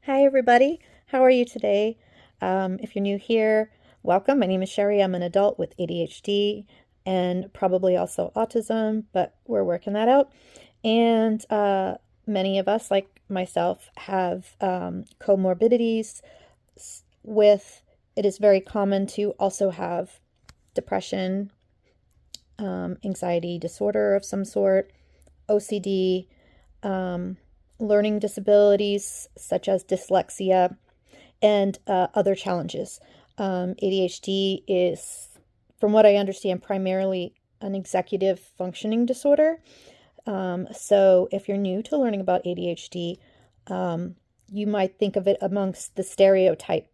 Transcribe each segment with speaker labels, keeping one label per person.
Speaker 1: Hi, everybody. How are you today? If you're new here, welcome. My name is Sherry. I'm an adult with ADHD and probably also autism, but we're working that out. And many of us, like myself, have comorbidities with it is very common to also have depression, anxiety disorder of some sort, OCD, learning disabilities such as dyslexia, and other challenges. ADHD is, from what I understand, primarily an executive functioning disorder. So if you're new to learning about ADHD, you might think of it amongst the stereotype.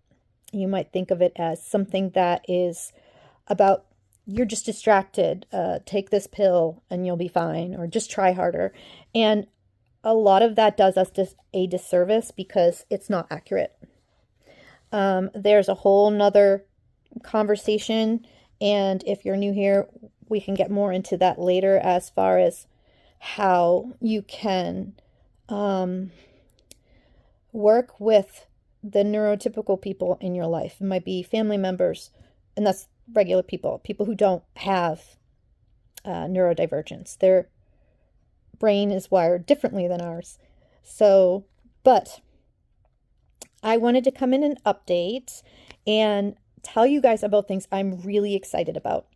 Speaker 1: You might think of it as something that is about you're just distracted, take this pill and you'll be fine, or just try harder. And a lot of that does us a disservice because it's not accurate. There's a whole nother conversation, and if you're new here, we can get more into that later as far as how you can work with the neurotypical people in your life. It might be family members, and that's regular people who don't have neurodivergence. Their brain is wired differently than ours. So, but I wanted to come in and update and tell you guys about things I'm really excited about.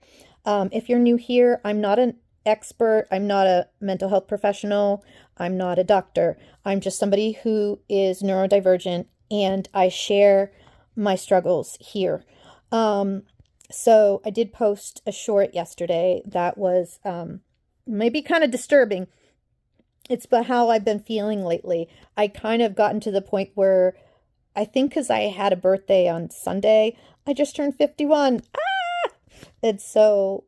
Speaker 1: If you're new here, I'm not an expert. I'm not a mental health professional. I'm not a doctor. I'm just somebody who is neurodivergent, and I share my struggles here. So I did post a short yesterday that was maybe kind of disturbing. It's about how I've been feeling lately. I kind of gotten to the point where I think because I had a birthday on Sunday, I just turned 51. Ah! And so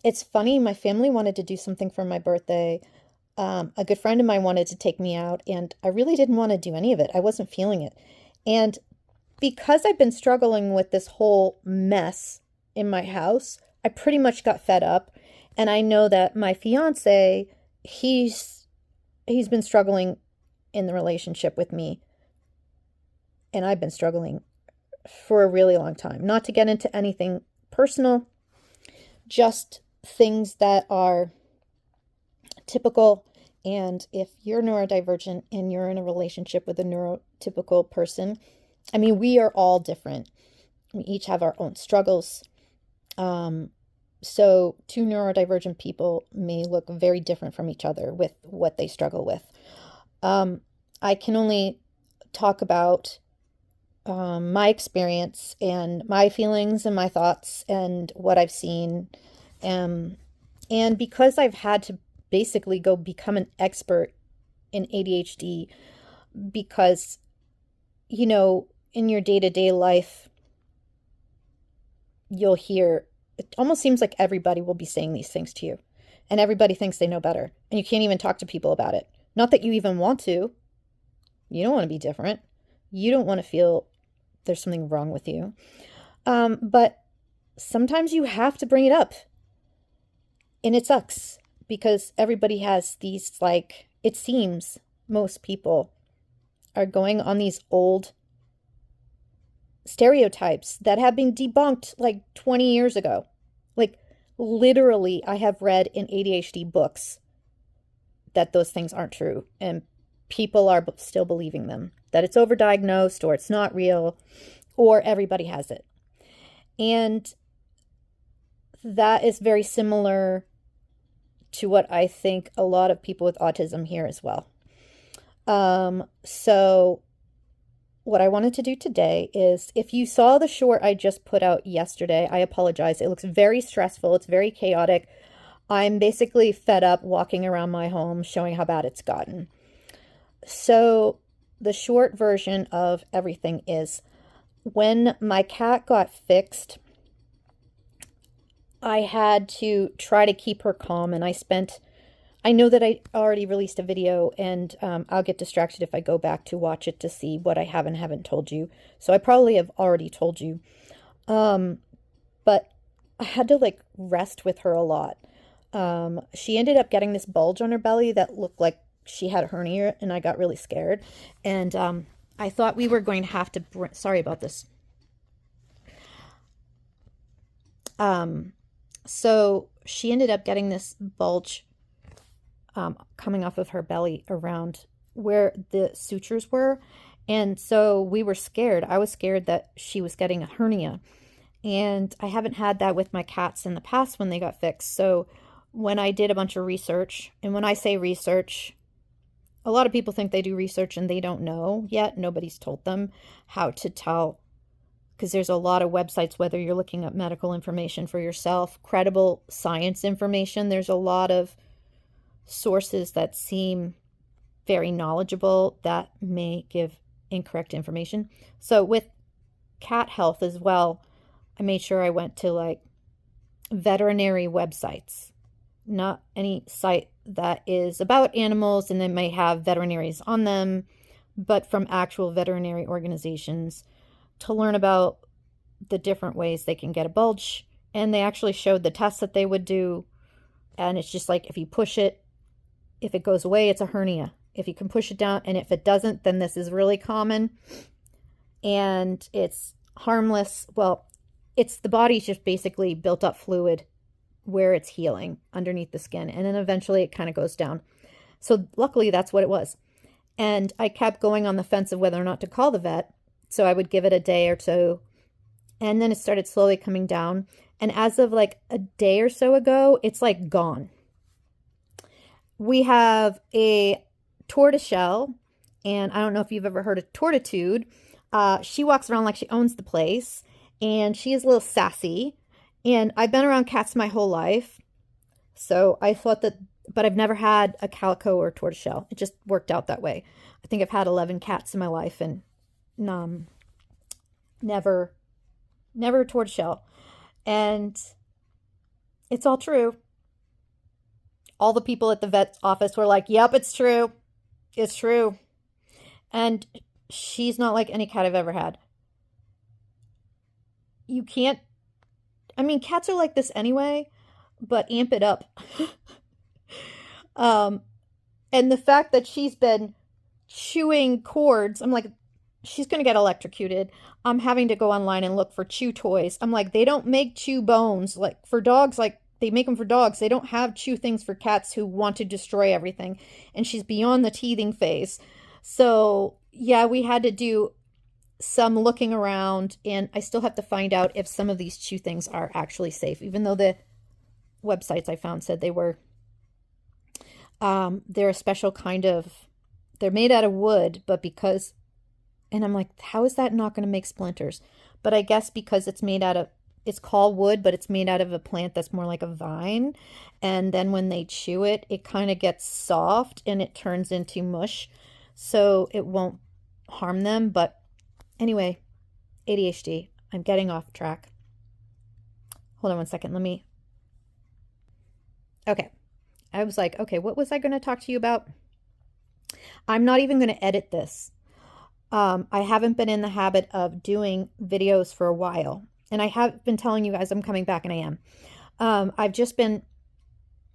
Speaker 1: it's funny. My family wanted to do something for my birthday. A good friend of mine wanted to take me out, and I really didn't want to do any of it. I wasn't feeling it. And because I've been struggling with this whole mess in my house, I pretty much got fed up. And I know that my fiance, he's been struggling in the relationship with me, and I've been struggling for a really long time. Not to get into anything personal, just things that are typical. And if you're neurodivergent and you're in a relationship with a neurotypical person, I mean, we are all different. We each have our own struggles. So two neurodivergent people may look very different from each other with what they struggle with. I can only talk about my experience and my feelings and my thoughts and what I've seen. And because I've had to basically go become an expert in ADHD, because, you know, in your day-to-day life, you'll hear, it almost seems like everybody will be saying these things to you, and everybody thinks they know better, and you can't even talk to people about it. Not that you even want to. You don't want to be different. You don't want to feel there's something wrong with you. But sometimes you have to bring it up, and it sucks because everybody has these, like, it seems most people are going on these old stereotypes that have been debunked like 20 years ago. Like, literally, I have read in ADHD books that those things aren't true, and people are still believing them, that it's overdiagnosed or it's not real or everybody has it. And that is very similar to what I think a lot of people with autism hear as well. So what I wanted to do today is, if you saw the short I just put out yesterday, I apologize. It looks very stressful. It's very chaotic. I'm basically fed up walking around my home showing how bad it's gotten. So the short version of everything is, when my cat got fixed, I had to try to keep her calm, and I know that I already released a video, and I'll get distracted if I go back to watch it to see what I have and haven't told you. So I probably have already told you. But I had to like rest with her a lot. She ended up getting this bulge on her belly that looked like she had a hernia, and I got really scared. And I thought we were going to have to, sorry about this. So she ended up getting this bulge coming off of her belly around where the sutures were. And so we were scared. I was scared that she was getting a hernia. And I haven't had that with my cats in the past when they got fixed. So when I did a bunch of research, and when I say research, a lot of people think they do research and they don't know yet. Nobody's told them how to tell, because there's a lot of websites, whether you're looking up medical information for yourself, credible science information. There's a lot of sources that seem very knowledgeable that may give incorrect information. So with cat health as well, I made sure I went to like veterinary websites, not any site that is about animals and they may have veterinaries on them, but from actual veterinary organizations to learn about the different ways they can get a bulge. And they actually showed the tests that they would do. And it's just like, if you push it, if it goes away, it's a hernia. If you can push it down, and if it doesn't, then this is really common. And it's harmless. Well, it's the body's just basically built up fluid where it's healing underneath the skin. And then eventually it kind of goes down. So luckily that's what it was. And I kept going on the fence of whether or not to call the vet. So I would give it a day or two. And then it started slowly coming down. And as of like a day or so ago, it's like gone. We have a tortoiseshell, and I don't know if you've ever heard of Tortitude. She walks around like she owns the place, and she is a little sassy. And I've been around cats my whole life, so I thought that, but I've never had a calico or tortoiseshell. It just worked out that way. I think I've had 11 cats in my life, and never a tortoiseshell. And it's all true. All the people at the vet's office were like, yep, it's true. It's true. And she's not like any cat I've ever had. You can't, I mean, cats are like this anyway, but amp it up. And the fact that she's been chewing cords, I'm like, she's going to get electrocuted. I'm having to go online and look for chew toys. I'm like, they don't make chew bones. Like for dogs, like they make them for dogs. They don't have chew things for cats who want to destroy everything. And she's beyond the teething phase. So yeah, we had to do some looking around, and I still have to find out if some of these chew things are actually safe, even though the websites I found said they were. They're a special kind of, they're made out of wood, but because, and I'm like, how is that not going to make splinters? But I guess because it's made out of, it's called wood, but it's made out of a plant that's more like a vine. And then when they chew it, it kind of gets soft and it turns into mush. So it won't harm them. But anyway, ADHD. I'm getting off track. Hold on one second. Okay. I was like, okay, what was I going to talk to you about? I'm not even going to edit this. I haven't been in the habit of doing videos for a while. And I have been telling you guys I'm coming back, and I am. I've just been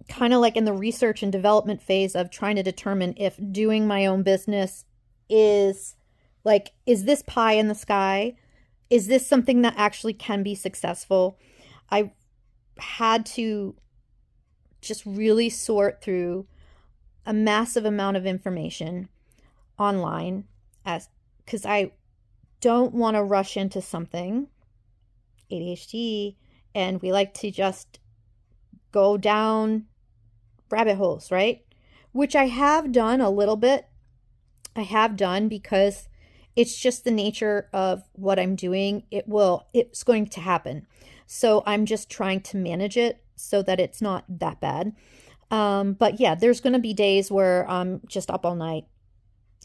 Speaker 1: kind of like in the research and development phase of trying to determine if doing my own business is like, is this pie in the sky? Is this something that actually can be successful? I had to just really sort through a massive amount of information online because I don't want to rush into something, ADHD, and we like to just go down rabbit holes, right? Which I have done a little bit. I have done because it's just the nature of what I'm doing. It's going to happen. So I'm just trying to manage it so that it's not that bad. But yeah, there's going to be days where I'm just up all night.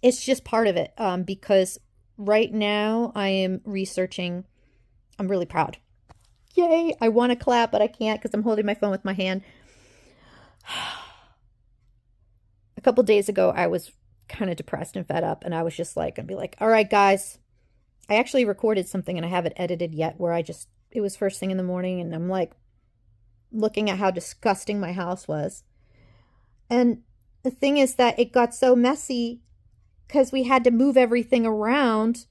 Speaker 1: It's just part of it. Because right now I am researching. I'm really proud. Yay. I want to clap, but I can't because I'm holding my phone with my hand. A couple days ago, I was kind of depressed and fed up, and I was just like, I'd be like, all right, guys, I actually recorded something and I haven't edited yet where it was first thing in the morning, and I'm like looking at how disgusting my house was. And the thing is that it got so messy because we had to move everything around.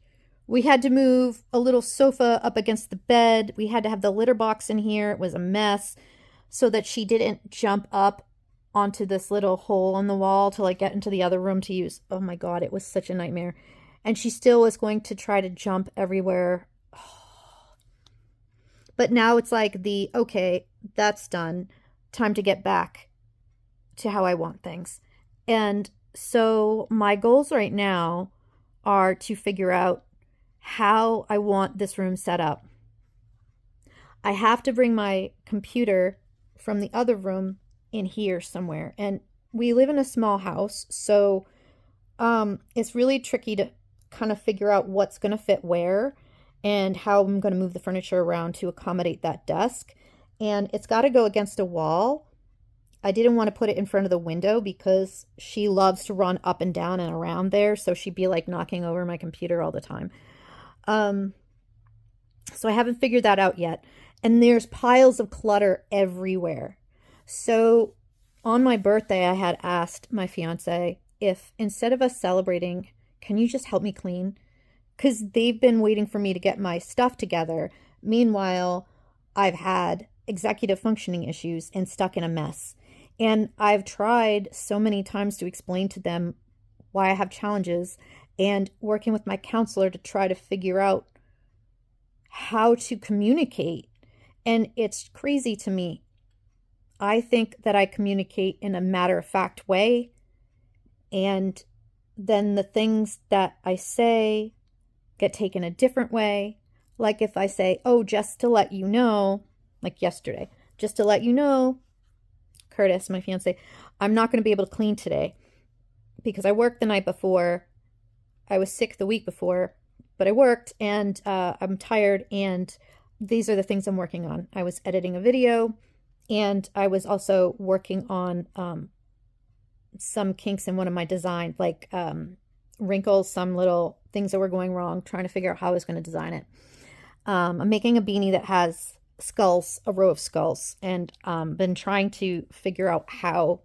Speaker 1: We had to move a little sofa up against the bed. We had to have the litter box in here. It was a mess so that she didn't jump up onto this little hole in the wall to like get into the other room to use. Oh my God, it was such a nightmare. And she still was going to try to jump everywhere. But now it's like okay, that's done. Time to get back to how I want things. And so my goals right now are to figure out how I want this room set up. I have to bring my computer from the other room in here somewhere. And we live in a small house, so it's really tricky to kind of figure out what's going to fit where and how I'm going to move the furniture around to accommodate that desk. And it's got to go against a wall. I didn't want to put it in front of the window because she loves to run up and down and around there. So she'd be like knocking over my computer all the time. So I haven't figured that out yet. And there's piles of clutter everywhere. So on my birthday, I had asked my fiance if instead of us celebrating, can you just help me clean? Because they've been waiting for me to get my stuff together. Meanwhile, I've had executive functioning issues and stuck in a mess. And I've tried so many times to explain to them why I have challenges and working with my counselor to try to figure out how to communicate. And it's crazy to me. I think that I communicate in a matter-of-fact way. And then the things that I say get taken a different way. Like if I say, oh, just to let you know, like yesterday, just to let you know, Curtis, my fiance, I'm not going to be able to clean today because I worked the night before. I was sick the week before, but I worked and I'm tired, and these are the things I'm working on. I was editing a video, and I was also working on some kinks in one of my designs, like wrinkles, some little things that were going wrong, trying to figure out how I was going to design it. I'm making a beanie that has skulls, a row of skulls, and been trying to figure out how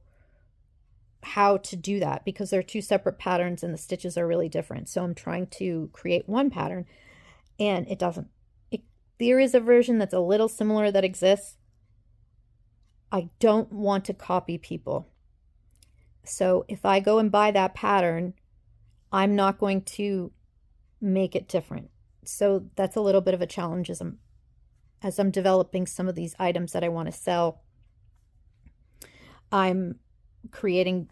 Speaker 1: to do that because they're two separate patterns and the stitches are really different. So I'm trying to create one pattern, and it doesn't. There is a version that's a little similar that exists. I don't want to copy people. So if I go and buy that pattern, I'm not going to make it different. So that's a little bit of a challenge as I'm developing some of these items that I want to sell. I'm creating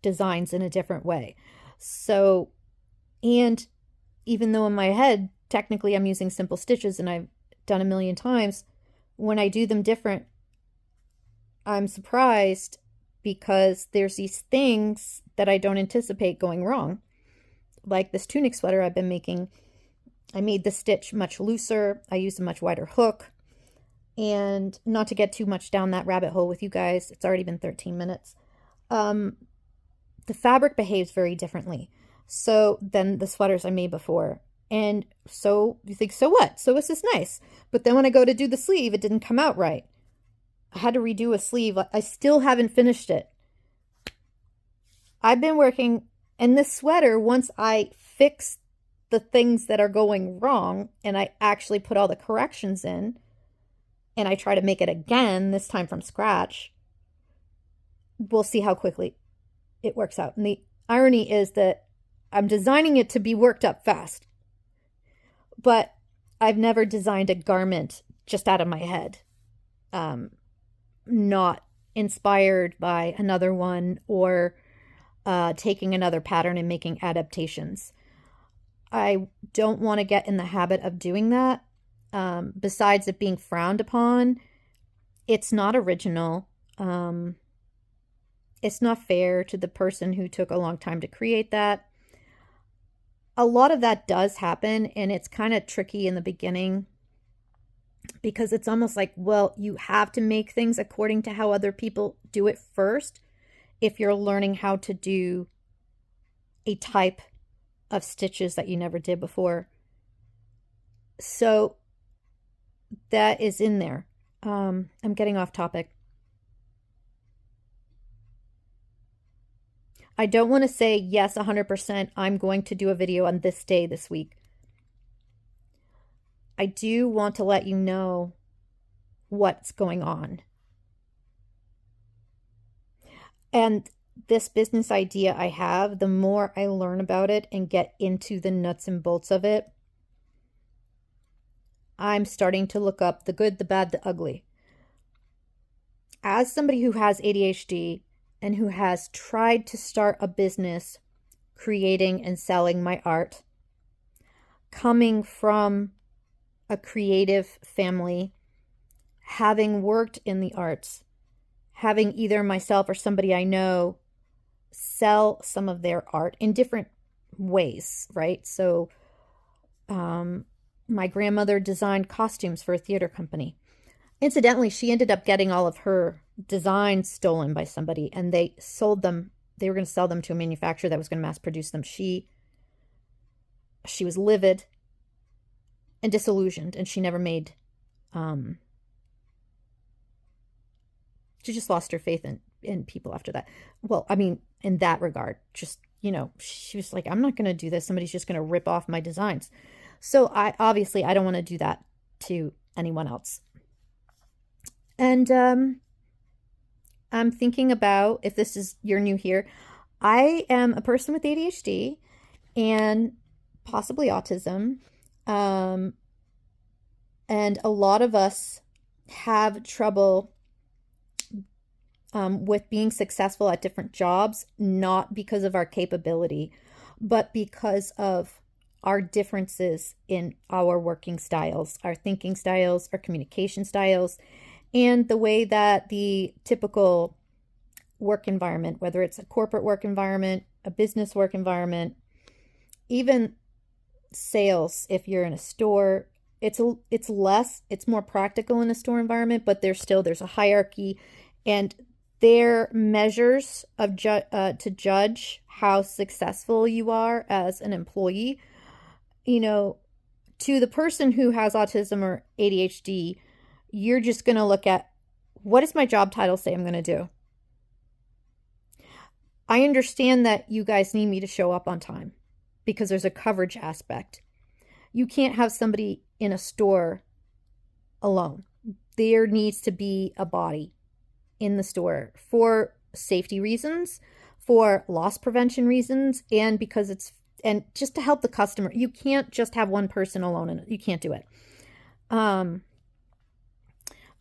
Speaker 1: designs in a different way. So, and even though in my head, technically I'm using simple stitches and I've done a million times, when I do them different, I'm surprised because there's these things that I don't anticipate going wrong. Like this tunic sweater I've been making, I made the stitch much looser. I used a much wider hook. And not to get too much down that rabbit hole with you guys, it's already been 13 minutes. The fabric behaves very differently than the sweaters I made before. And so you think, so what? So this is nice. But then when I go to do the sleeve, it didn't come out right. I had to redo a sleeve. I still haven't finished it. I've been working, and this sweater, once I fix the things that are going wrong and I actually put all the corrections in and I try to make it again, this time from scratch, we'll see how quickly it works out. And the irony is that I'm designing it to be worked up fast, but I've never designed a garment just out of my head, not inspired by another one or taking another pattern and making adaptations. I don't want to get in the habit of doing that. Besides it being frowned upon, it's not original. It's not fair to the person who took a long time to create that. A lot of that does happen, and it's kind of tricky in the beginning because it's almost like, well, you have to make things according to how other people do it first if you're learning how to do a type of stitches that you never did before. So that is in there. I'm getting off topic. I don't want to say, yes, 100%, I'm going to do a video on this day this week. I do want to let you know what's going on. And this business idea I have, the more I learn about it and get into the nuts and bolts of it, I'm starting to look up the good, the bad, the ugly. As somebody who has ADHD and who has tried to start a business creating and selling my art, coming from a creative family, having worked in the arts, having either myself or somebody I know sell some of their art in different ways, right? So my grandmother designed costumes for a theater company. Incidentally, she ended up getting all of her designs stolen by somebody, and they sold them. They were going to sell them to a manufacturer that was going to mass produce them. She was livid and disillusioned, and she never made, she just lost her faith in people after that. Well, I mean, in that regard, just, she was like, I'm not going to do this. Somebody's just going to rip off my designs. So I don't want to do that to anyone else. And I'm thinking about, if you're new here, I am a person with ADHD and possibly autism. And a lot of us have trouble with being successful at different jobs, not because of our capability, but because of our differences in our working styles, our thinking styles, our communication styles, and the way that the typical work environment, whether it's a corporate work environment, a business work environment, even sales, if you're in a store, it's more practical in a store environment, but there's a hierarchy, and their measures of to judge how successful you are as an employee, to the person who has autism or ADHD, you're just going to look at, what does my job title say I'm going to do? I understand that you guys need me to show up on time because there's a coverage aspect. You can't have somebody in a store alone. There needs to be a body in the store for safety reasons, for loss prevention reasons, and and just to help the customer. You can't just have one person alone, and you can't do it.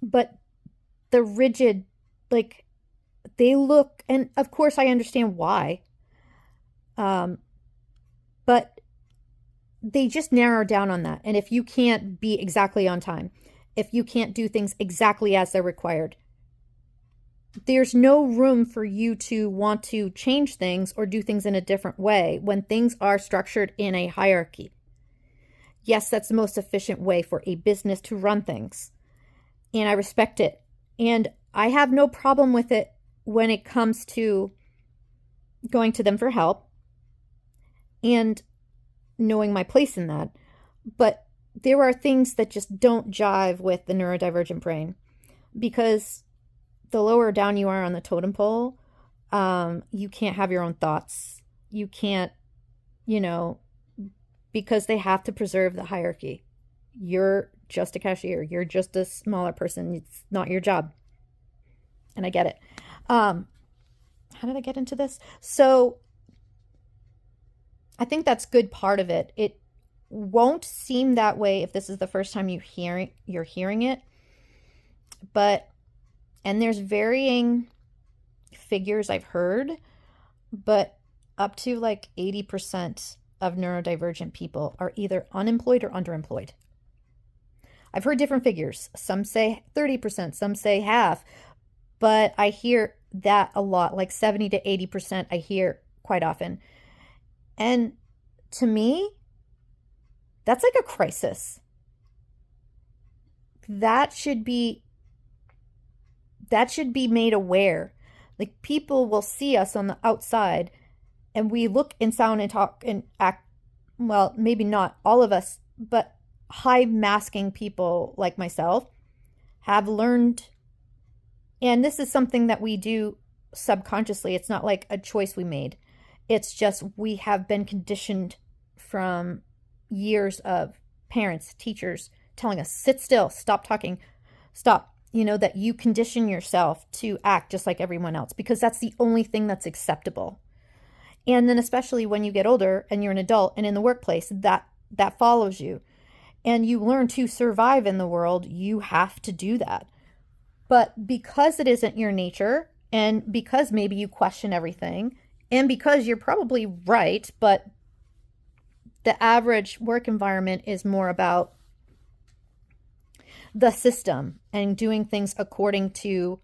Speaker 1: But the rigid, they look, and of course I understand why, but they just narrow down on that. And if you can't be exactly on time, if you can't do things exactly as they're required, there's no room for you to want to change things or do things in a different way when things are structured in a hierarchy. Yes, that's the most efficient way for a business to run things, and I respect it. And I have no problem with it when it comes to going to them for help and knowing my place in that. But there are things that just don't jive with the neurodivergent brain, because the lower down you are on the totem pole, you can't have your own thoughts. You can't, because they have to preserve the hierarchy. You're just a cashier. You're just a smaller person. It's not your job. And I get it. How did I get into this? So I think that's good part of it. It won't seem that way if this is the first time you're hearing it. And there's varying figures I've heard, but up to 80% of neurodivergent people are either unemployed or underemployed. I've heard different figures. Some say 30%, some say half, but I hear that a lot, 70 to 80% I hear quite often. And to me, that's like a crisis. That should be made aware. People will see us on the outside, and we look and sound and talk and act, well, maybe not all of us, but high masking people like myself have learned, and this is something that we do subconsciously. It's not like a choice we made. It's just we have been conditioned from years of parents, teachers telling us, sit still, stop talking, stop. That you condition yourself to act just like everyone else because that's the only thing that's acceptable. And then especially when you get older and you're an adult and in the workplace, that follows you. And you learn to survive in the world, you have to do that. But because it isn't your nature, and because maybe you question everything, and because you're probably right, but the average work environment is more about the system and doing things according to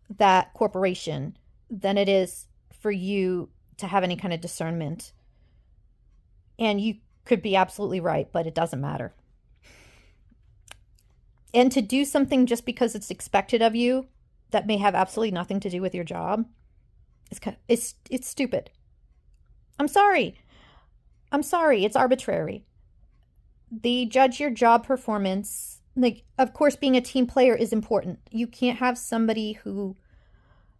Speaker 1: that corporation than it is for you to have any kind of discernment. And you could be absolutely right, but it doesn't matter. And to do something just because it's expected of you that may have absolutely nothing to do with your job, it's stupid. I'm sorry. It's arbitrary. They judge your job performance. Like, of course, being a team player is important. You can't have somebody who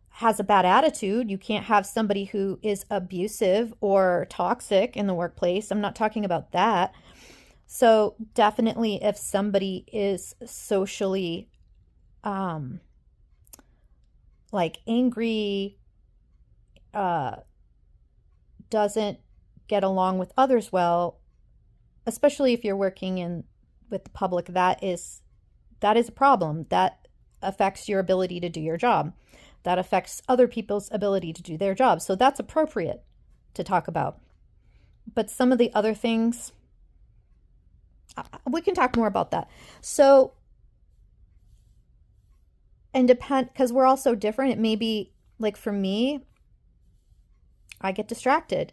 Speaker 1: has a bad attitude. You can't have somebody who is abusive or toxic in the workplace. I'm not talking about that. So definitely if somebody is socially like angry, doesn't get along with others well, especially if you're working with the public, that is a problem. That affects your ability to do your job. That affects other people's ability to do their job. So that's appropriate to talk about. But some of the other things, we can talk more about that. So, and because we're all so different, it may be like for me, I get distracted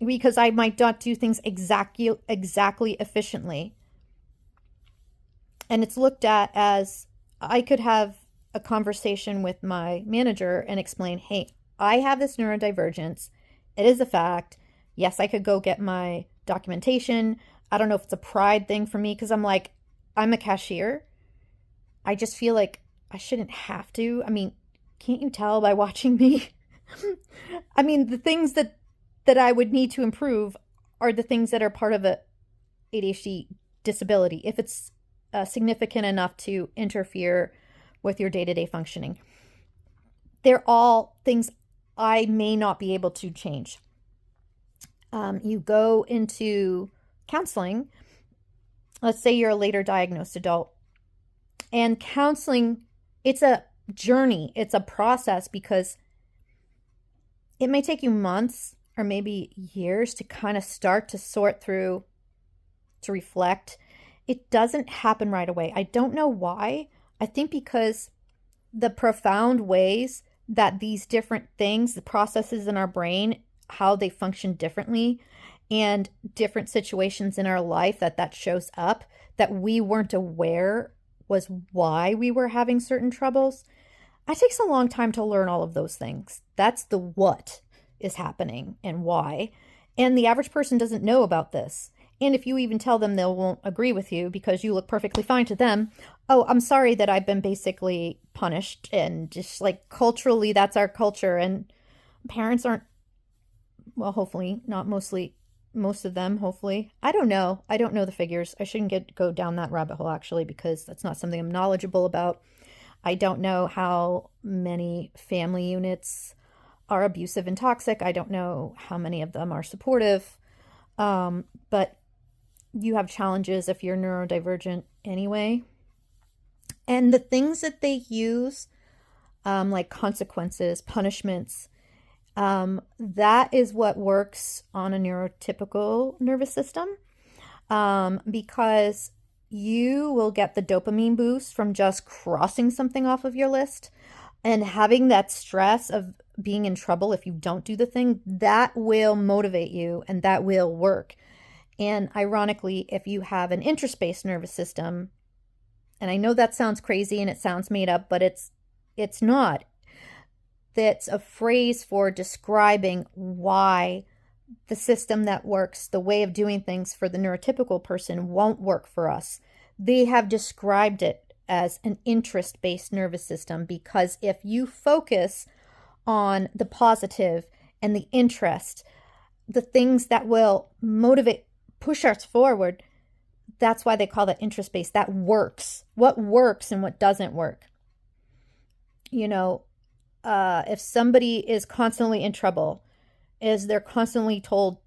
Speaker 1: because I might not do things exactly efficiently. And it's looked at as I could have a conversation with my manager and explain, hey, I have this neurodivergence. It is a fact. Yes, I could go get my documentation. I don't know if it's a pride thing for me because I'm a cashier. I just feel like I shouldn't have to. I mean, can't you tell by watching me? I mean, the things that I would need to improve are the things that are part of a ADHD disability, if it's significant enough to interfere with your day-to-day functioning. They're all things I may not be able to change. You go into counseling. Let's say you're a later diagnosed adult. And counseling, it's a journey. It's a process because it may take you months or maybe years to kind of start to sort through, to reflect. It doesn't happen right away. I don't know why. I think because the profound ways that these different things, the processes in our brain, how they function differently, and different situations in our life that shows up that we weren't aware was why we were having certain troubles. It takes a long time to learn all of those things. That's the what is happening and why. And the average person doesn't know about this. And if you even tell them, they won't agree with you because you look perfectly fine to them. Oh, I'm sorry that I've been basically punished, and just like culturally, that's our culture. And parents aren't, well, hopefully not most of them, hopefully. I don't know the figures. I shouldn't go down that rabbit hole actually, because that's not something I'm knowledgeable about. I don't know how many family units are abusive and toxic. I don't know how many of them are supportive. But you have challenges if you're neurodivergent anyway. And the things that they use, like consequences, punishments, that is what works on a neurotypical nervous system, because you will get the dopamine boost from just crossing something off of your list, and having that stress of being in trouble if you don't do the thing, that will motivate you and that will work. And ironically, if you have an interest-based nervous system, and I know that sounds crazy and it sounds made up, but it's not. That's a phrase for describing why the system that works, the way of doing things for the neurotypical person won't work for us. They have described it as an interest-based nervous system because if you focus on the positive and the interest, the things that will motivate, push us forward. That's why they call that interest-based. That works. What works and what doesn't work. If somebody is constantly in trouble, is they're constantly told,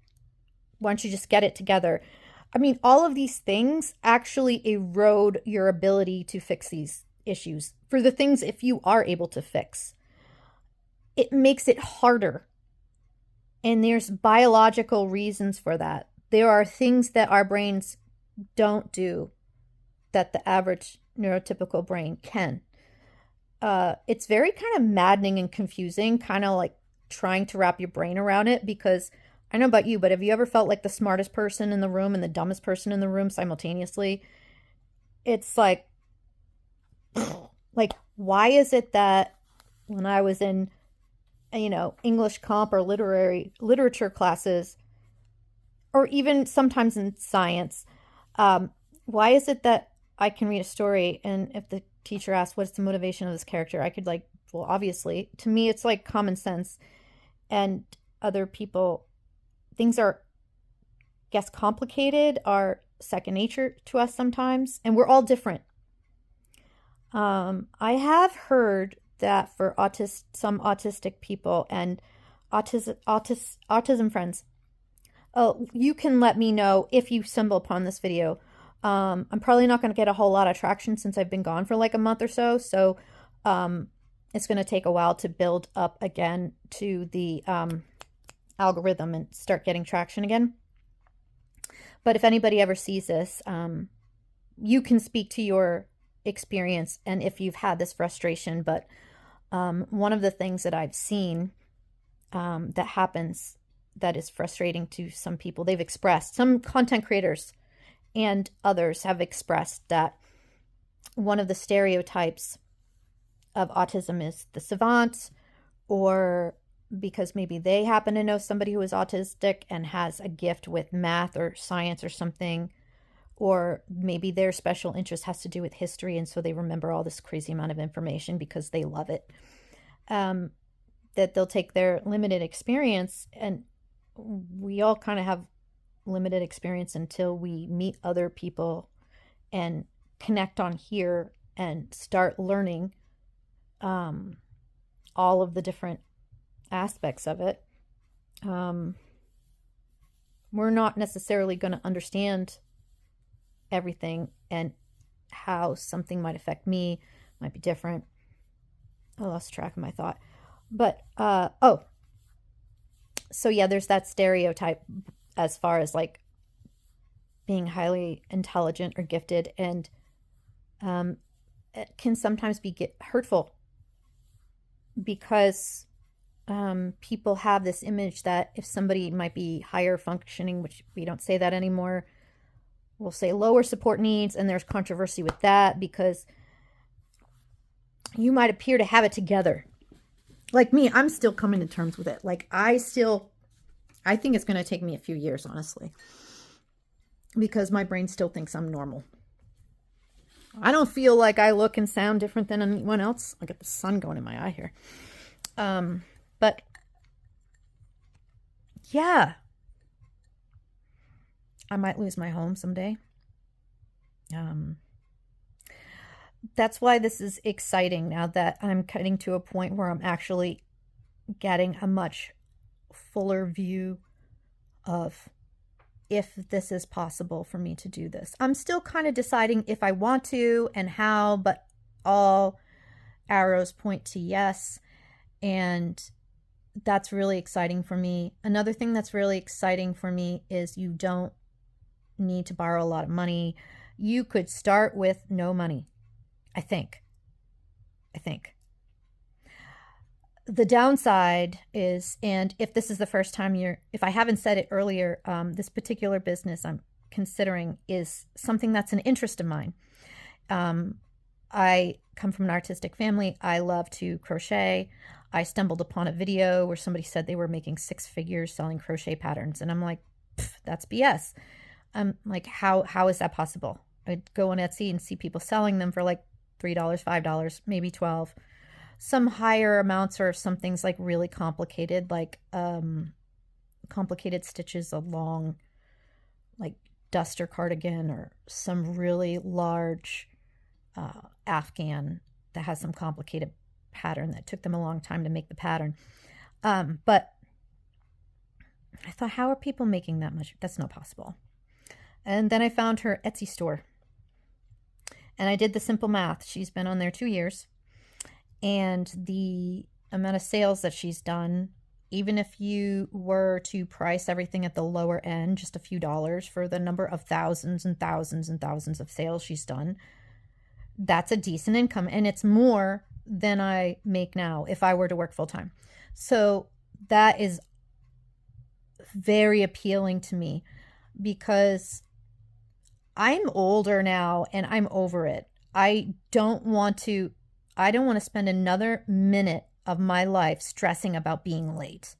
Speaker 1: why don't you just get it together? I mean, all of these things actually erode your ability to fix these issues. For the things, if you are able to fix, it makes it harder. And there's biological reasons for that. There are things that our brains don't do that the average neurotypical brain can. It's very kind of maddening and confusing, kind of like trying to wrap your brain around it, because I don't know about you, but have you ever felt like the smartest person in the room and the dumbest person in the room simultaneously? It's like why is it that when I was in, English comp or literature classes, or even sometimes in science, why is it that I can read a story, and if the teacher asks what's the motivation of this character, I could well, obviously, to me, it's like common sense. And other people, things are, I guess, complicated, are second nature to us sometimes, and we're all different. I have heard that for some autistic people and autism friends, you can let me know if you stumble upon this video. I'm probably not going to get a whole lot of traction since I've been gone for like a month or so. So it's going to take a while to build up again to the algorithm and start getting traction again. But if anybody ever sees this, you can speak to your experience and if you've had this frustration. But one of the things that I've seen that happens that is frustrating to some people, they've expressed, some content creators and others have expressed that one of the stereotypes of autism is the savant, or because maybe they happen to know somebody who is autistic and has a gift with math or science or something, or maybe their special interest has to do with history, and so they remember all this crazy amount of information because they love it. That they'll take their limited experience, and we all kind of have limited experience until we meet other people and connect on here and start learning all of the different aspects of it. We're not necessarily going to understand everything, and how something might affect me might be different. I lost track of my thought. But, so yeah, there's that stereotype as far as like being highly intelligent or gifted, and it can sometimes be hurtful because people have this image that if somebody might be higher functioning, which we don't say that anymore, we'll say lower support needs, and there's controversy with that because you might appear to have it together. Like me, I'm still coming to terms with it. Like I think it's going to take me a few years, honestly, because my brain still thinks I'm normal. I don't feel like I look and sound different than anyone else. I got the sun going in my eye here. But yeah, I might lose my home someday. That's why this is exciting now that I'm getting to a point where I'm actually getting a much fuller view of if this is possible for me to do this. I'm still kind of deciding if I want to and how, but all arrows point to yes. And that's really exciting for me. Another thing that's really exciting for me is you don't need to borrow a lot of money. You could start with no money, I think. The downside is, and if this is the first time if I haven't said it earlier, this particular business I'm considering is something that's an interest of mine. I come from an artistic family. I love to crochet. I stumbled upon a video where somebody said they were making 6 figures selling crochet patterns. And I'm like, that's BS. I'm like, how is that possible? I'd go on Etsy and see people selling them for like $3, $5, maybe $12. Some higher amounts are some things like really complicated, like complicated stitches along like duster cardigan, or some really large Afghan that has some complicated pattern that took them a long time to make the pattern. But I thought, how are people making that much? That's not possible. And then I found her Etsy store. And I did the simple math. She's been on there 2 years. And the amount of sales that she's done, even if you were to price everything at the lower end, just a few dollars, for the number of thousands and thousands and thousands of sales she's done, that's a decent income. And it's more than I make now if I were to work full time. So that is very appealing to me, because I'm older now and I'm over it. I don't want to spend another minute of my life stressing about being late.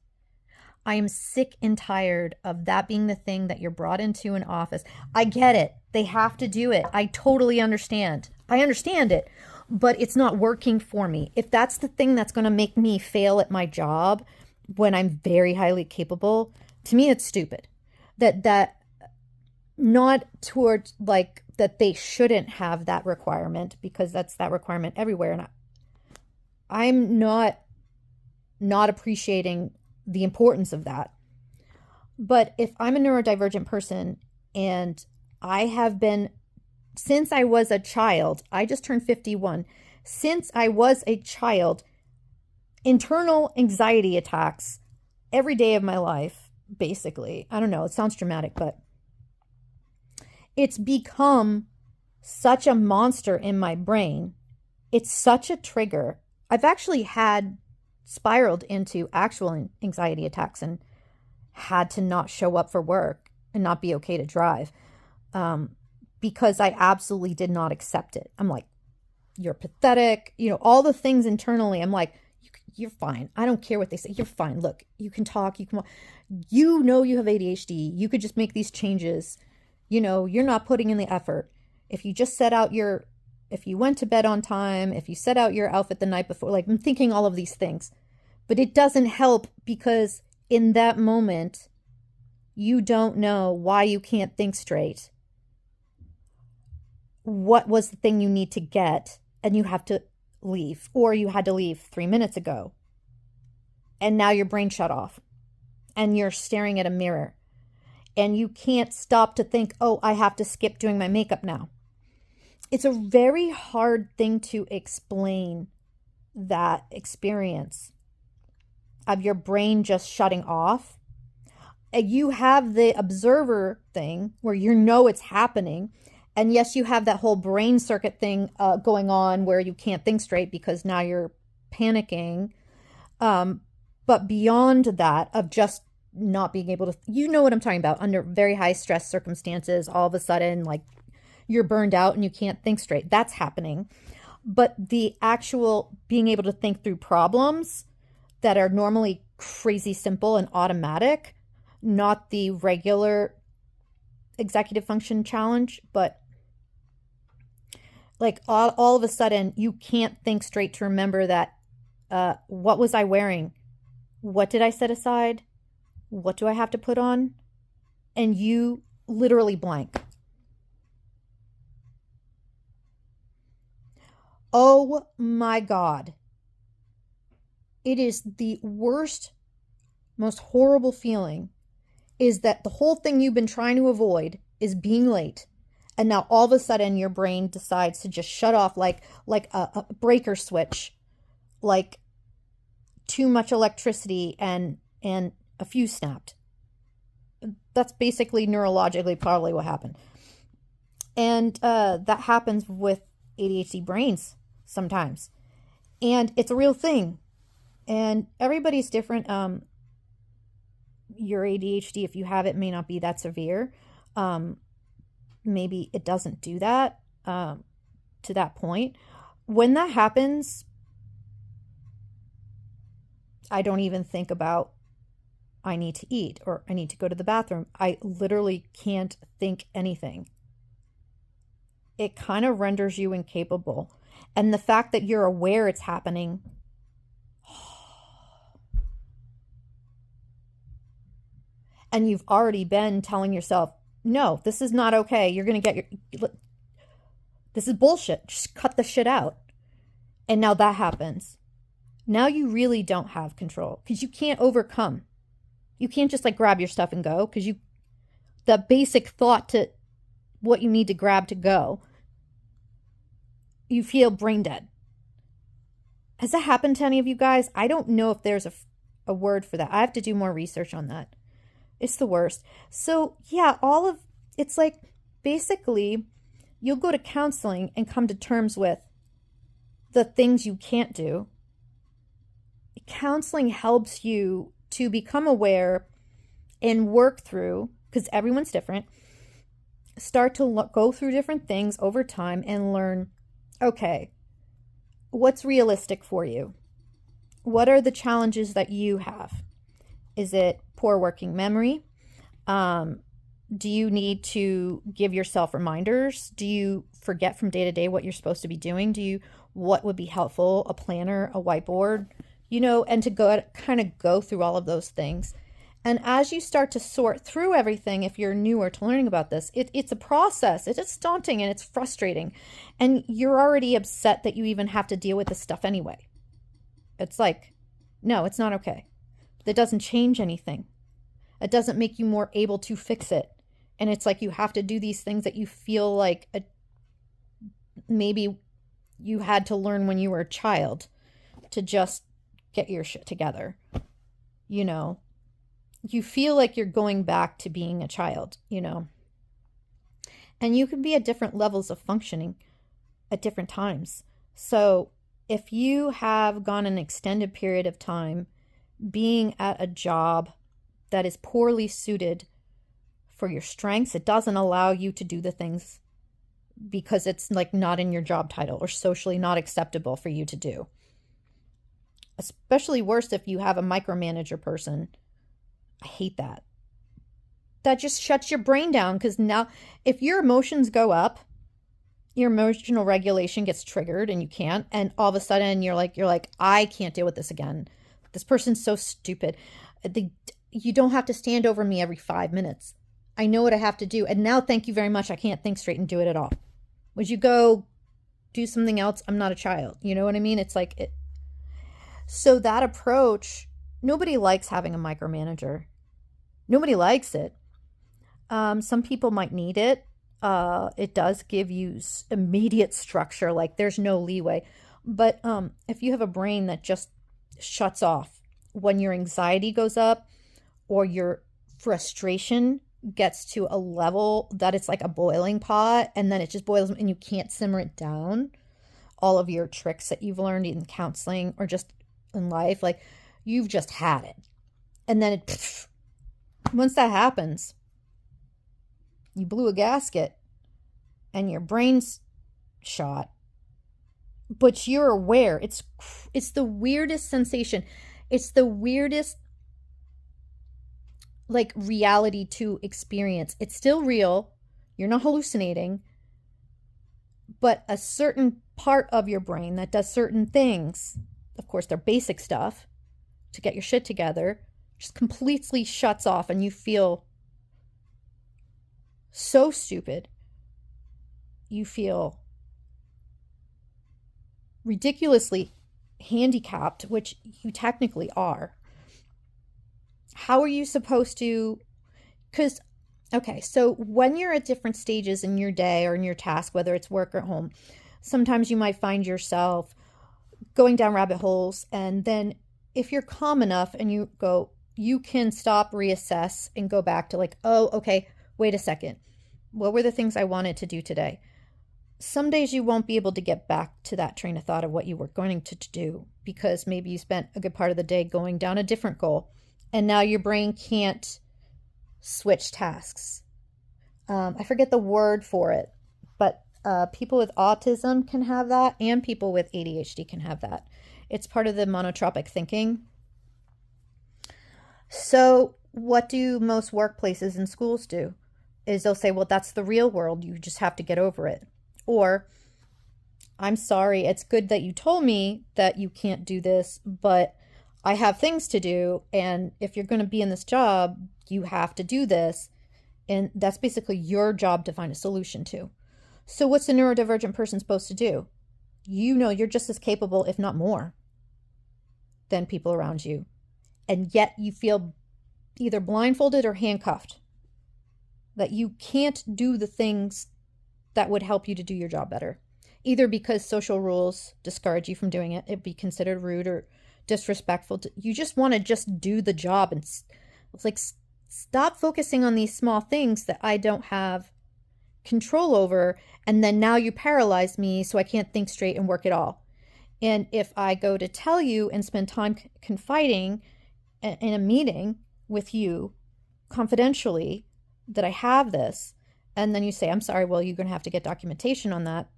Speaker 1: I am sick and tired of that being the thing that you're brought into an office. I get it. They have to do it. I totally understand. I understand it, but it's not working for me. If that's the thing that's going to make me fail at my job when I'm very highly capable, to me, it's stupid. That not towards like that they shouldn't have that requirement, because that's that requirement everywhere. And I'm not appreciating the importance of that. But if I'm a neurodivergent person, and I have been, since I was a child, I just turned 51. Since I was a child, internal anxiety attacks every day of my life, basically. I don't know, it sounds dramatic, but it's become such a monster in my brain. It's such a trigger. I've actually had spiraled into actual anxiety attacks and had to not show up for work and not be okay to drive, because I absolutely did not accept it. I'm like, you're pathetic. You know, all the things internally. I'm like, you're fine. I don't care what they say. You're fine. Look, you can talk. You know you have ADHD. You could just make these changes. You know, you're not putting in the effort. If you just if you went to bed on time, if you set out your outfit the night before, like, I'm thinking all of these things. But it doesn't help, because in that moment, you don't know why you can't think straight. What was the thing you need to get, and you have to leave, or you had to leave 3 minutes ago. And now your brain shut off, and you're staring at a mirror, and you can't stop to think, oh, I have to skip doing my makeup now. It's a very hard thing to explain, that experience of your brain just shutting off. You have the observer thing where you know it's happening. And yes, you have that whole brain circuit thing going on where you can't think straight because now you're panicking. But beyond that, of just not being able to, you know what I'm talking about, under very high stress circumstances, all of a sudden, like, you're burned out and you can't think straight. That's happening. But the actual being able to think through problems that are normally crazy simple and automatic, not the regular executive function challenge, but like all of a sudden you can't think straight to remember that, what was I wearing? What did I set aside? What do I have to put on? And you literally blank. Oh my God. It is the worst, most horrible feeling, is that the whole thing you've been trying to avoid is being late. And now all of a sudden your brain decides to just shut off like a breaker switch, like too much electricity and a fuse snapped. That's basically neurologically probably what happened. And that happens with ADHD brains sometimes. And it's a real thing. And everybody's different. Your ADHD, if you have it, may not be that severe. Maybe it doesn't do that to that point. When that happens, I don't even think about I need to eat or I need to go to the bathroom. I literally can't think anything. It kind of renders you incapable. And the fact that you're aware it's happening and you've already been telling yourself, no, this is not okay. You're going to get this is bullshit. Just cut the shit out. And now that happens. Now you really don't have control because you can't overcome. You can't just like grab your stuff and go because the basic thought to what you need to grab to go, you feel brain dead. Has that happened to any of you guys? I don't know if there's a word for that. I have to do more research on that. It's the worst. So yeah, it's like basically you'll go to counseling and come to terms with the things you can't do. Counseling helps you to become aware and work through, because everyone's different, start to go through different things over time and learn, okay, what's realistic for you? What are the challenges that you have? Is it poor working memory? Do you need to give yourself reminders? Do you forget from day to day what you're supposed to be doing? What would be helpful? A planner, a whiteboard, and to go through all of those things. And as you start to sort through everything, if you're newer to learning about this, it's a process. It's daunting and it's frustrating. And you're already upset that you even have to deal with this stuff anyway. It's like, no, it's not okay. That doesn't change anything. It doesn't make you more able to fix it. And it's like you have to do these things that you feel like maybe you had to learn when you were a child to just get your shit together. You feel like you're going back to being a child, and you can be at different levels of functioning at different times. So if you have gone an extended period of time being at a job that is poorly suited for your strengths, it doesn't allow you to do the things because it's like not in your job title or socially not acceptable for you to do. Especially worse if you have a micromanager person. I hate that. That just shuts your brain down because now if your emotions go up, your emotional regulation gets triggered and you can't, and all of a sudden you're like, I can't deal with this again. This person's so stupid. You don't have to stand over me every 5 minutes. I know what I have to do. And now, thank you very much. I can't think straight and do it at all. Would you go do something else? I'm not a child. You know what I mean? It's like it. So that approach, nobody likes having a micromanager. Nobody likes it. Some people might need it. It does give you immediate structure, like there's no leeway. But if you have a brain that just shuts off when your anxiety goes up or your frustration gets to a level that it's like a boiling pot and then it just boils and you can't simmer it down, all of your tricks that you've learned in counseling or just in life, like you've just had it. And then once that happens, you blew a gasket and your brain's shot, but you're aware. It's the weirdest sensation. It's the weirdest like reality to experience. It's still real. You're not hallucinating, but a certain part of your brain that does certain things, of course, they're basic stuff to get your shit together, just completely shuts off and you feel so stupid. You feel ridiculously handicapped, which you technically are. How are you supposed to, so when you're at different stages in your day or in your task, whether it's work or home, sometimes you might find yourself going down rabbit holes. And then if you're calm enough and you can stop, reassess, and go back to like, oh, okay, wait a second. What were the things I wanted to do today? Some days you won't be able to get back to that train of thought of what you were going to do because maybe you spent a good part of the day going down a different goal. And now your brain can't switch tasks. I forget the word for it, but people with autism can have that and people with ADHD can have that. It's part of the monotropic thinking. So what do most workplaces and schools do? Is they'll say, well, that's the real world. You just have to get over it. Or, I'm sorry, it's good that you told me that you can't do this, but I have things to do, and if you're going to be in this job, You have to do this. And that's basically your job to find a solution to. So what's the neurodivergent person supposed to do? You know you're just as capable, if not more, than people around you. And yet you feel either blindfolded or handcuffed, that you can't do the things that would help you to do your job better. Either because social rules discourage you from doing it, it'd be considered rude or disrespectful. You just want to just do the job. And it's like, stop focusing on these small things that I don't have control over. And then now you paralyze me so I can't think straight and work at all. And if I go to tell you and spend time confiding in a meeting with you confidentially that I have this, and then you say, I'm sorry, well, you're going to have to get documentation on that.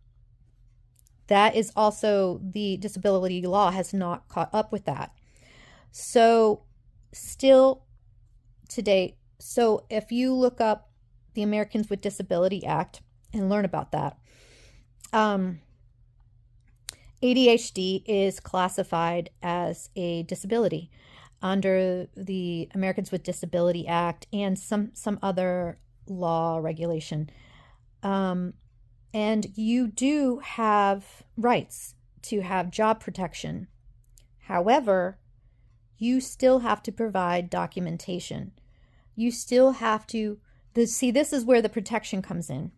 Speaker 1: That is also, the disability law has not caught up with that. So still today, so if you look up the Americans with Disability Act and learn about that, ADHD is classified as a disability under the Americans with Disability Act and some other law regulation. And you do have rights to have job protection. However, you still have to provide documentation. You still have to, see, this is where the protection comes in.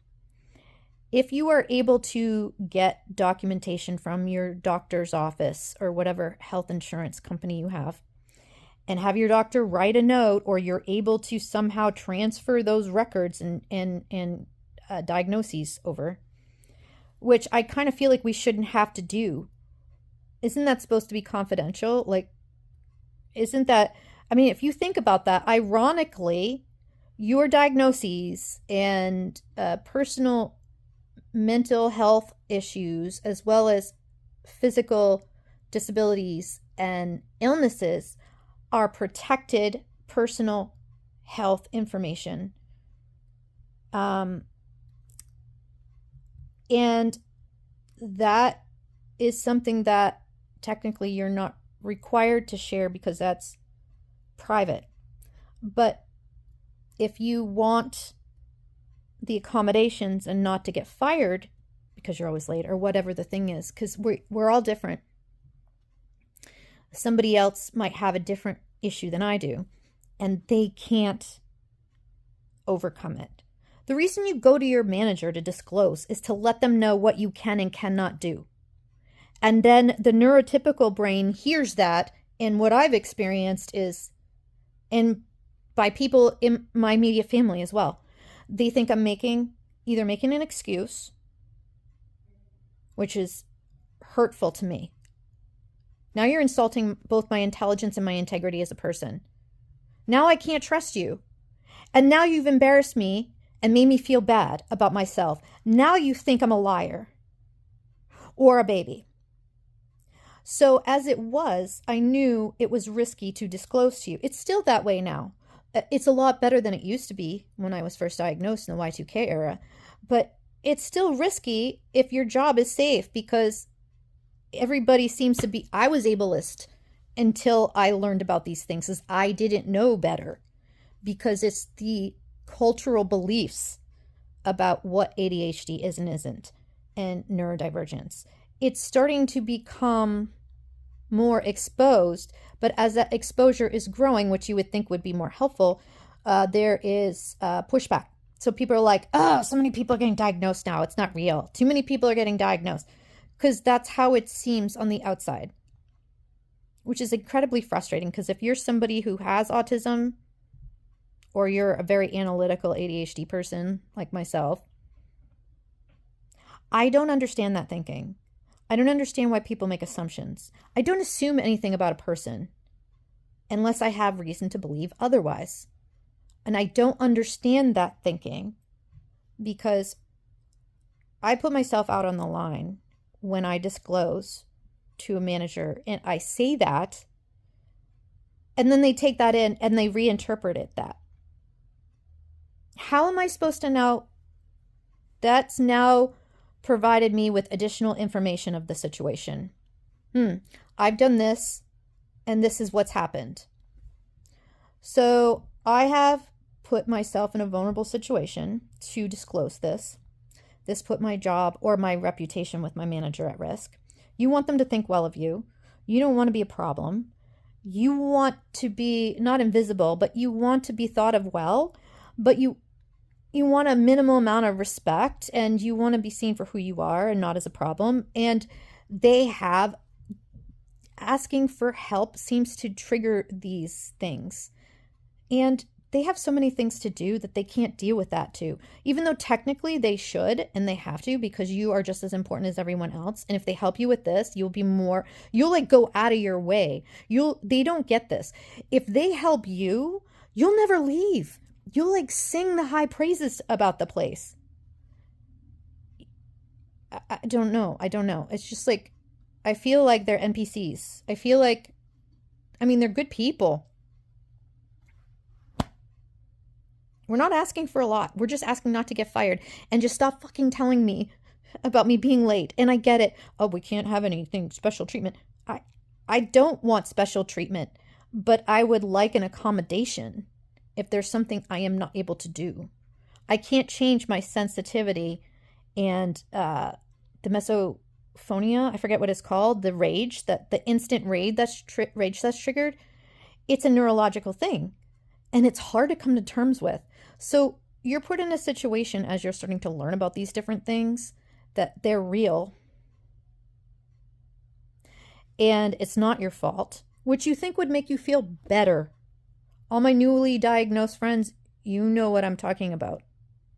Speaker 1: If you are able to get documentation from your doctor's office or whatever health insurance company you have, and have your doctor write a note, or you're able to somehow transfer those records and diagnoses over, which I kind of feel like we shouldn't have to do. Isn't that supposed to be confidential? Like, isn't that, I mean, if you think about that, ironically, your diagnoses and personal mental health issues, as well as physical disabilities and illnesses, are protected personal health information. And that is something that technically you're not required to share because that's private. But if you want the accommodations and not to get fired because you're always late or whatever the thing is, because we're all different. Somebody else might have a different issue than I do, and they can't overcome it. The reason you go to your manager to disclose is to let them know what you can and cannot do. And then the neurotypical brain hears that, and what I've experienced is, and by people in my immediate family as well, they think I'm either making an excuse, which is hurtful to me. Now you're insulting both my intelligence and my integrity as a person. Now I can't trust you. And now you've embarrassed me and made me feel bad about myself. Now you think I'm a liar or a baby. So as it was, I knew it was risky to disclose to you. It's still that way now. It's a lot better than it used to be when I was first diagnosed in the Y2K era. But it's still risky if your job is safe, because everybody seems to be, I was ableist until I learned about these things, as I didn't know better, because it's the cultural beliefs about what ADHD is and isn't, and neurodivergence. It's starting to become more exposed, but as that exposure is growing, which you would think would be more helpful, there is pushback. So people are like, oh, so many people are getting diagnosed now. It's not real. Too many people are getting diagnosed. Because that's how it seems on the outside, which is incredibly frustrating, because if you're somebody who has autism, or you're a very analytical ADHD person like myself, I don't understand that thinking. I don't understand why people make assumptions. I don't assume anything about a person unless I have reason to believe otherwise. And I don't understand that thinking because I put myself out on the line when I disclose to a manager, and I say that, and then they take that in and they reinterpret it that. How am I supposed to know? That's now provided me with additional information of the situation. I've done this, and this is what's happened. So I have put myself in a vulnerable situation to disclose this. This put my job or my reputation with my manager at risk. You want them to think well of you. You don't want to be a problem. You want to be not invisible, but you want to be thought of well, but you want a minimal amount of respect, and you want to be seen for who you are and not as a problem. And they have asking for help seems to trigger these things. And they have so many things to do that they can't deal with that too. Even though technically they should and they have to, because you are just as important as everyone else. And if they help you with this, you'll like go out of your way. They don't get this. If they help you, you'll never leave. You'll like sing the high praises about the place. I don't know. It's just like, I feel like they're NPCs. They're good people. We're not asking for a lot. We're just asking not to get fired, and just stop fucking telling me about me being late. And I get it. Oh, we can't have anything special treatment. I don't want special treatment, but I would like an accommodation if there's something I am not able to do. I can't change my sensitivity and the misophonia. I forget what it's called. The rage, the instant rage that's triggered. It's a neurological thing, and it's hard to come to terms with. So you're put in a situation as you're starting to learn about these different things that they're real, and it's not your fault, which you think would make you feel better. All my newly diagnosed friends, you know what I'm talking about.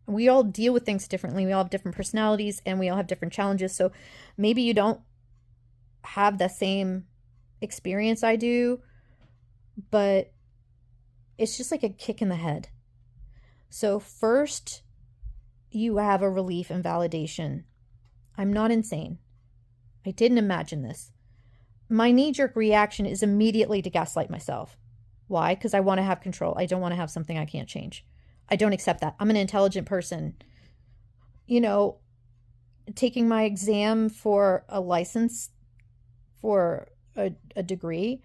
Speaker 1: We all deal with things differently. We all have different personalities, and we all have different challenges. So maybe you don't have the same experience I do, but it's just like a kick in the head. So first, you have a relief and validation. I'm not insane. I didn't imagine this. My knee-jerk reaction is immediately to gaslight myself. Why? Because I want to have control. I don't want to have something I can't change. I don't accept that. I'm an intelligent person. Taking my exam for a license, for a degree,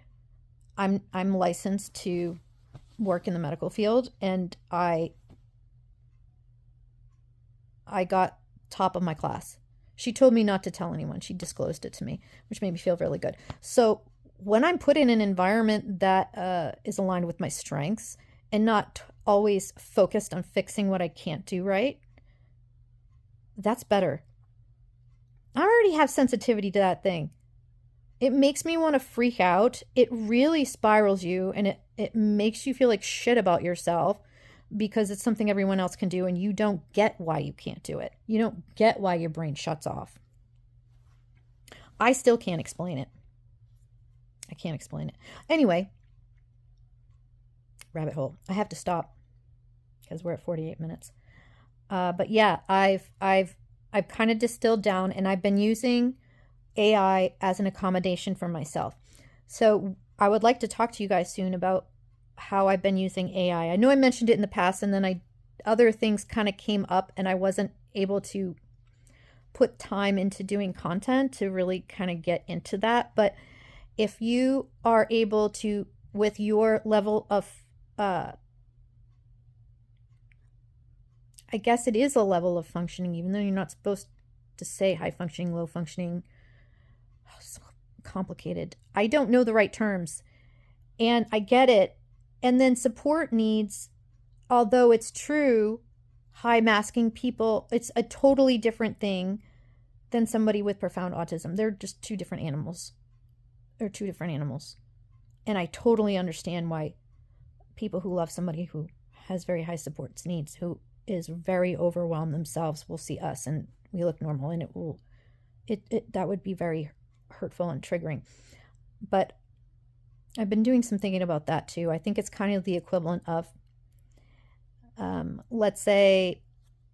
Speaker 1: I'm licensed to work in the medical field, and I got top of my class. She told me not to tell anyone. She disclosed it to me, which made me feel really good. So when I'm put in an environment that is aligned with my strengths and not always focused on fixing what I can't do right, that's better. I already have sensitivity to that thing. It makes me want to freak out. It really spirals you, and it makes you feel like shit about yourself because it's something everyone else can do, and you don't get why you can't do it. You don't get why your brain shuts off. I still can't explain it. I can't explain it. Anyway, rabbit hole. I have to stop because we're at 48 minutes. But yeah, I've kind of distilled down, and I've been using AI as an accommodation for myself. So I would like to talk to you guys soon about how I've been using AI. I know I mentioned it in the past, and then other things kind of came up, and I wasn't able to put time into doing content to really kind of get into that. But if you are able to, with your level of, I guess it is a level of functioning, even though you're not supposed to say high functioning, low functioning. Oh, so complicated. I don't know the right terms, and I get it. And then support needs, although it's true, high masking people, it's a totally different thing than somebody with profound autism. They're just two different animals. They're two different animals. And I totally understand why people who love somebody who has very high support needs, who is very overwhelmed themselves, will see us and we look normal, and that would be very hurtful and triggering. But I've been doing some thinking about that too. I think it's kind of the equivalent of, let's say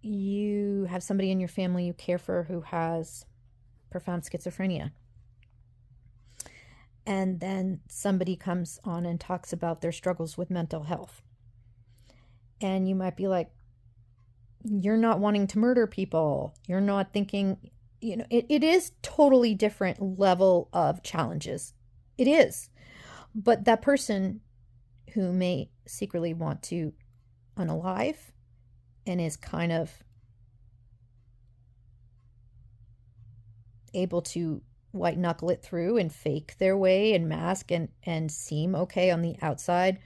Speaker 1: you have somebody in your family you care for who has profound schizophrenia. And then somebody comes on and talks about their struggles with mental health. And you might be like, you're not wanting to murder people. You're not thinking, it is totally different level of challenges. It is. But that person who may secretly want to unalive and is kind of able to white knuckle it through and fake their way and mask and seem okay on the outside,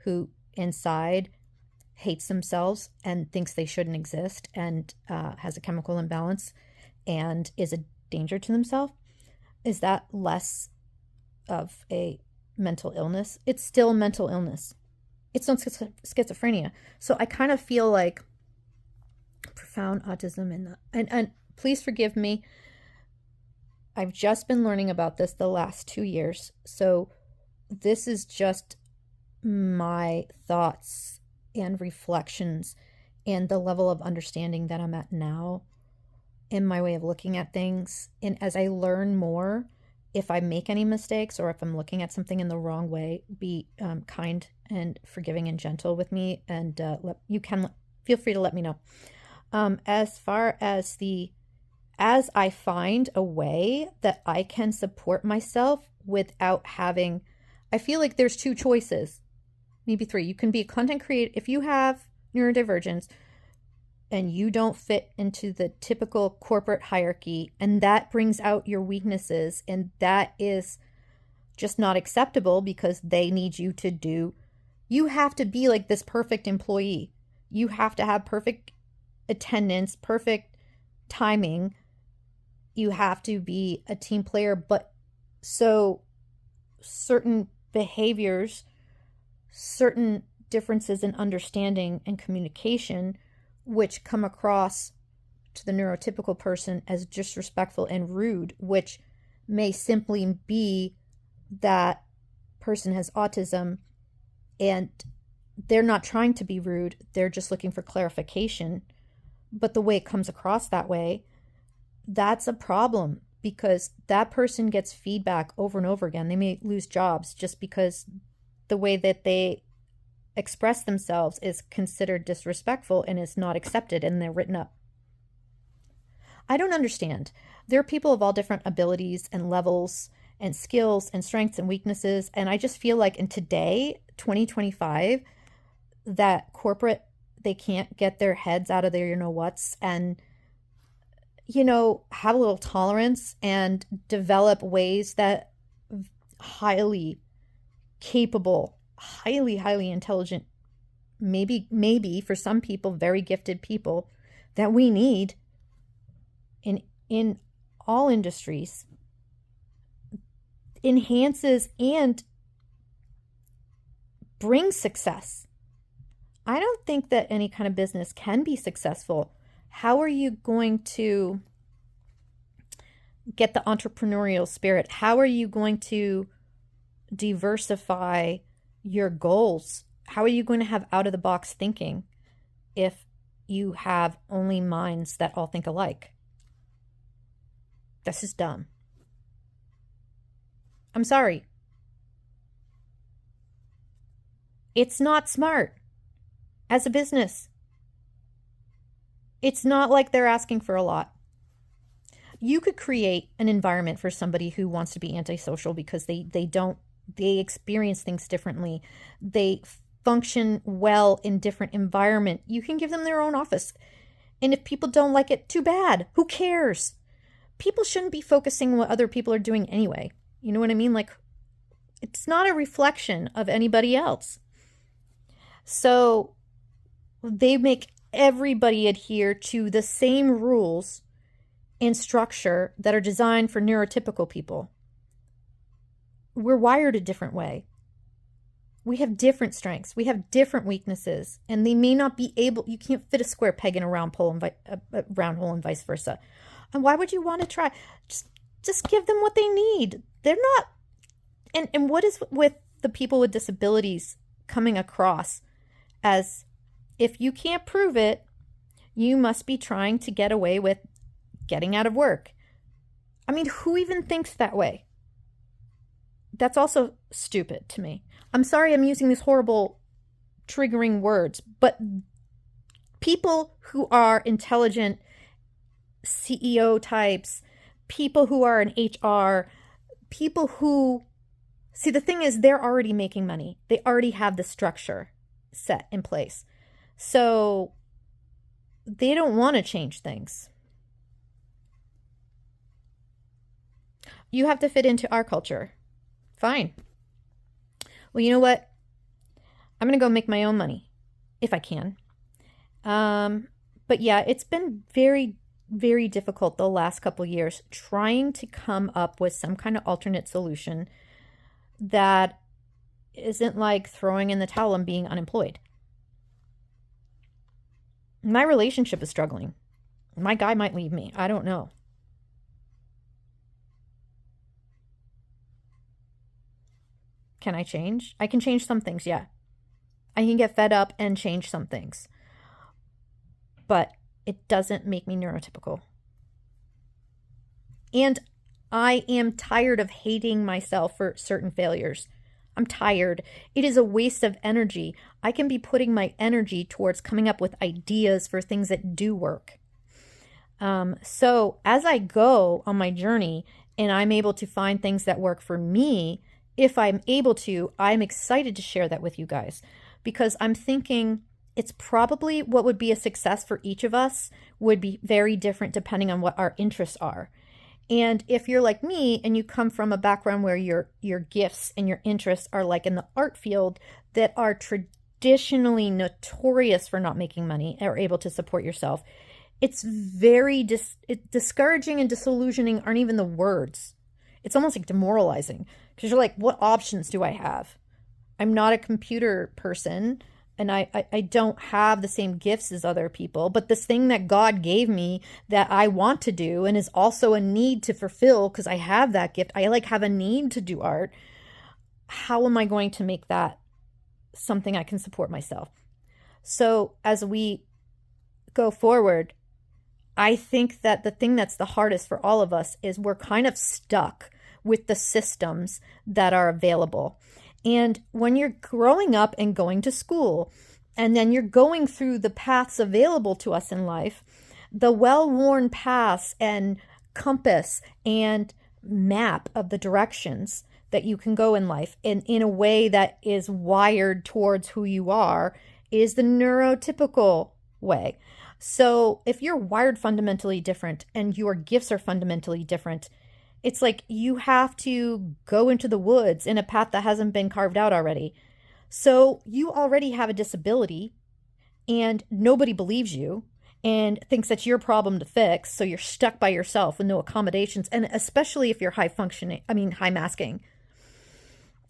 Speaker 1: who inside hates themselves and thinks they shouldn't exist and has a chemical imbalance and is a danger to themselves? Is that less of a mental illness? It's still mental illness. It's not schizophrenia. So I kind of feel like profound autism and please forgive me. I've just been learning about this the last 2 years. So this is just my thoughts and reflections and the level of understanding that I'm at now in my way of looking at things. And as I learn more, if I make any mistakes or if I'm looking at something in the wrong way, be kind and forgiving and gentle with me. And feel free to let me know. As far as as I find a way that I can support myself without having, I feel like there's 2 choices, maybe 3. You can be a content creator. If you have neurodivergence and you don't fit into the typical corporate hierarchy, and that brings out your weaknesses, and that is just not acceptable because they need you to do, you have to be like this perfect employee. You have to have perfect attendance, perfect timing. You have to be a team player, but so certain behaviors, certain differences in understanding and communication, which come across to the neurotypical person as disrespectful and rude, which may simply be that person has autism and they're not trying to be rude, they're just looking for clarification. But the way it comes across that way, that's a problem, because that person gets feedback over and over again. They may lose jobs just because the way that they express themselves is considered disrespectful and is not accepted, and they're written up. I don't understand. There are people of all different abilities and levels and skills and strengths and weaknesses, and I just feel like in today, 2025, that corporate, they can't get their heads out of their you-know-whats and have a little tolerance and develop ways that highly capable, highly intelligent, maybe for some people, very gifted people that we need in all industries, enhances and brings success. I don't think that any kind of business can be successful. How are you going to get the entrepreneurial spirit? How are you going to diversify your goals? How are you going to have out-of-the-box thinking if you have only minds that all think alike? This is dumb. I'm sorry. It's not smart as a business. It's not like they're asking for a lot. You could create an environment for somebody who wants to be antisocial because they experience things differently. They function well in different environment. You can give them their own office. And if people don't like it, too bad. Who cares? People shouldn't be focusing on what other people are doing anyway. You know what I mean? Like, it's not a reflection of anybody else. So they make everybody adhere to the same rules and structure that are designed for neurotypical people. We're wired a different way. We have different strengths. We have different weaknesses, and they may not be able, you can't fit a square peg in a round hole and vice versa. And why would you want to try? Just give them what they need. They're not, and what is with the people with disabilities coming across as, if you can't prove it, you must be trying to get away with getting out of work. I mean, who even thinks that way? That's also stupid to me. I'm sorry I'm using these horrible, triggering words, but people who are intelligent CEO types, people who are in HR, people who, see, the thing is, they're already making money. They already have the structure. set in place. So they don't want to change things. You have to fit into our culture. Fine. Well, you know what? I'm going to go make my own money if I can. But yeah, it's been very, very difficult the last couple years trying to come up with some kind of alternate solution that isn't like throwing in the towel and being unemployed. My relationship is struggling. My guy might leave me. I don't know. Can I change? I can change some things, yeah. I can get fed up and change some things. But it doesn't make me neurotypical. And I am tired of hating myself for certain failures. I'm tired. It is a waste of energy. I can be putting my energy towards coming up with ideas for things that do work. So as I go on my journey and I'm able to find things that work for me, if I'm able to, I'm excited to share that with you guys, because I'm thinking it's probably what would be a success for each of us would be very different depending on what our interests are. And if you're like me and you come from a background where your gifts and your interests are like in the art field that are traditionally notorious for not making money or able to support yourself, it's very discouraging and disillusioning aren't even the words. It's almost like demoralizing because you're like, what options do I have? I'm not a computer person and I don't have the same gifts as other people, but this thing that God gave me that I want to do and is also a need to fulfill because I have that gift. I like have a need to do art. How am I going to make that something I can support myself? So as we go forward, I think that the thing that's the hardest for all of us is we're kind of stuck with the systems that are available. And when you're growing up and going to school, and then you're going through the paths available to us in life, the well-worn paths and compass and map of the directions that you can go in life in a way that is wired towards who you are is the neurotypical way. So if you're wired fundamentally different and your gifts are fundamentally different, it's like you have to go into the woods in a path that hasn't been carved out already. So you already have a disability and nobody believes you and thinks that's your problem to fix. So you're stuck by yourself with no accommodations. And especially if you're high masking.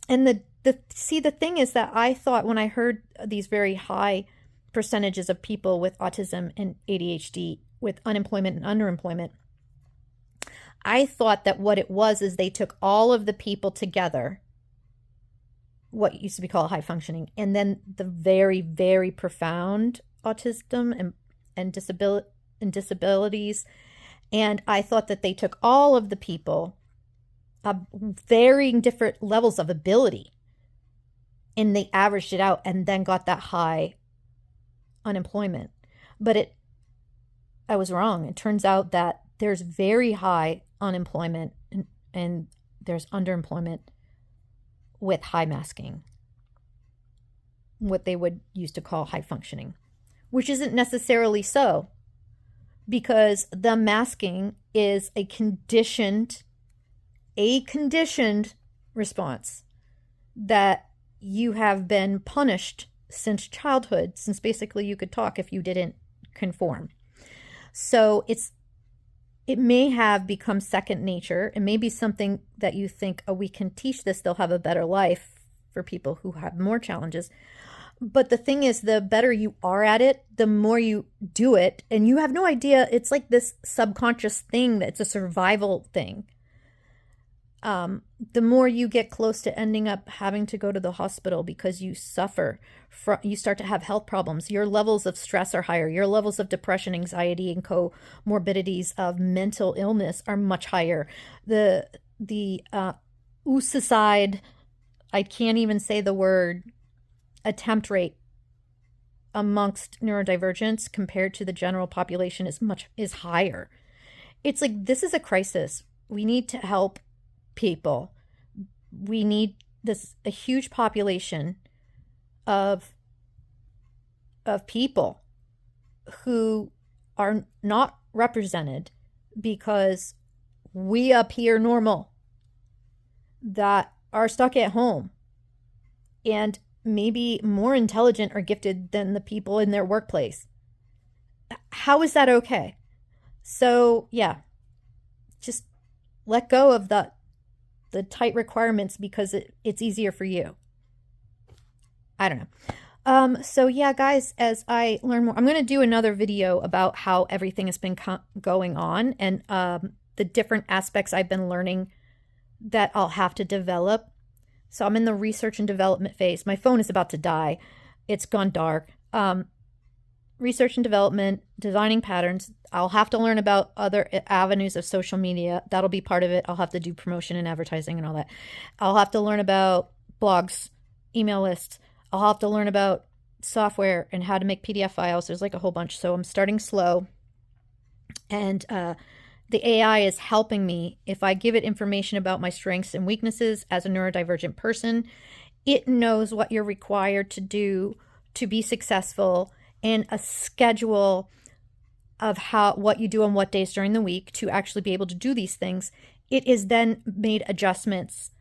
Speaker 1: And the thing is that I thought when I heard these very high percentages of people with autism and ADHD with unemployment and underemployment, I thought that what it was is they took all of the people together, what used to be called high functioning, and then the very, very profound autism and disabilities. And I thought that they took all of the people of varying different levels of ability and they averaged it out and then got that high unemployment. But I was wrong. It turns out that there's very high unemployment and there's underemployment with high masking, what they would used to call high functioning, which isn't necessarily so, because the masking is a conditioned response that you have been punished since childhood, since basically you could talk if you didn't conform. So it may have become second nature. It may be something that you think, oh, we can teach this, they'll have a better life for people who have more challenges. But the thing is, the better you are at it, the more you do it. And you have no idea. It's like this subconscious thing that's a survival thing. The more you get close to ending up having to go to the hospital because you suffer, you start to have health problems. Your levels of stress are higher. Your levels of depression, anxiety, and comorbidities of mental illness are much higher. The suicide, I can't even say the word, attempt rate amongst neurodivergents compared to the general population is higher. It's like, this is a crisis. We need to help people. We need a huge population of of people who are not represented because we appear normal, that are stuck at home and maybe more intelligent or gifted than the people in their workplace. How is that okay? So yeah, just let go of the tight requirements because it's easier for you. I don't know. So yeah, guys, as I learn more, I'm going to do another video about how everything has been going on and the different aspects I've been learning that I'll have to develop. So I'm in the research and development phase. My phone is about to die. It's gone dark. Research and development, designing patterns. I'll have to learn about other avenues of social media. That'll be part of it. I'll have to do promotion and advertising and all that. I'll have to learn about blogs, email lists. I'll have to learn about software and how to make PDF files. There's like a whole bunch. So I'm starting slow. And the AI is helping me. If I give it information about my strengths and weaknesses as a neurodivergent person, it knows what you're required to do to be successful and a schedule of what you do on what days during the week to actually be able to do these things. It is then made adjustments